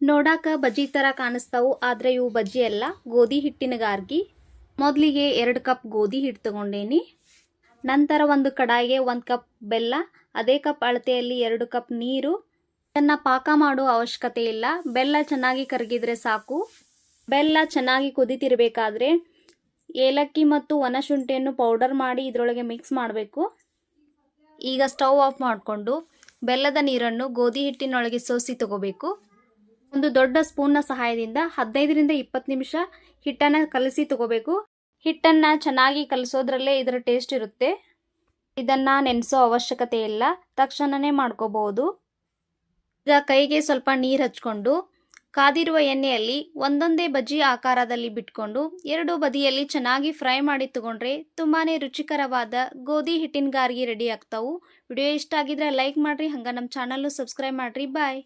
ನೋಡಾಕ ಬಜ್ಜಿ ಥರ ಕಾಣಿಸ್ತಾವು, ಆದರೆ ಇವು ಬಜ್ಜಿ ಅಲ್ಲ, ಗೋಧಿ ಹಿಟ್ಟಿನ ಗಾರ್ಗಿ. ಮೊದಲಿಗೆ 2 ಕಪ್ ಗೋಧಿ ಹಿಟ್ಟು ತಗೊಂಡೇನಿ. ನಂತರ ಒಂದು ಕಡಾಯಿಗೆ 1 ಕಪ್ ಬೆಲ್ಲ, ಅದೇ ಕಪ್ ಅಳತೆಯಲ್ಲಿ 2 ಕಪ್ ನೀರು. ಇದನ್ನು ಪಾಕ ಮಾಡುವ ಅವಶ್ಯಕತೆ ಇಲ್ಲ, ಬೆಲ್ಲ ಚೆನ್ನಾಗಿ ಕರಗಿದ್ರೆ ಸಾಕು. ಬೆಲ್ಲ ಚೆನ್ನಾಗಿ ಕುದಿತಿರಬೇಕಾದ್ರೆ ಏಲಕ್ಕಿ ಮತ್ತು ಒಣಶುಂಠಿಯನ್ನು ಪೌಡರ್ ಮಾಡಿ ಇದರೊಳಗೆ ಮಿಕ್ಸ್ ಮಾಡಬೇಕು. ಈಗ ಸ್ಟವ್ ಆಫ್ ಮಾಡಿಕೊಂಡು ಬೆಲ್ಲದ ನೀರನ್ನು ಗೋಧಿ ಹಿಟ್ಟಿನೊಳಗೆ ಸೋಸಿ ತಗೋಬೇಕು. ಒಂದು ದೊಡ್ಡ ಸ್ಪೂನ್ನ ಸಹಾಯದಿಂದ 15ರಿಂದ 20 ನಿಮಿಷ ಹಿಟ್ಟನ್ನು ಕಲಸಿ ತಗೋಬೇಕು. ಹಿಟ್ಟನ್ನು ಚೆನ್ನಾಗಿ ಕಲಸೋದ್ರಲ್ಲೇ ಇದರ ಟೇಸ್ಟ್ ಇರುತ್ತೆ. ಇದನ್ನು ನೆನೆಸೋ ಅವಶ್ಯಕತೆ ಇಲ್ಲ, ತಕ್ಷಣನೇ ಮಾಡ್ಕೋಬಹುದು. ಈಗ ಕೈಗೆ ಸ್ವಲ್ಪ ನೀರು ಹಚ್ಕೊಂಡು ಕಾದಿರುವ ಎಣ್ಣೆಯಲ್ಲಿ ಒಂದೊಂದೇ ಬಜ್ಜಿ ಆಕಾರದಲ್ಲಿ ಬಿಟ್ಕೊಂಡು 2 ಬದಿಯಲ್ಲಿ ಚೆನ್ನಾಗಿ ಫ್ರೈ ಮಾಡಿ ತಗೊಂಡ್ರೆ ತುಂಬಾನೇ ರುಚಿಕರವಾದ ಗೋಧಿ ಹಿಟ್ಟಿನ ಗಾರ್ಗಿ ರೆಡಿ ಆಗ್ತಾವು. ವಿಡಿಯೋ ಇಷ್ಟ ಆಗಿದ್ರೆ ಲೈಕ್ ಮಾಡ್ರಿ, ಹಂಗ ನಮ್ಮ ಚಾನಲ್ಲು ಸಬ್ಸ್ಕ್ರೈಬ್ ಮಾಡ್ರಿ. ಬಾಯ್.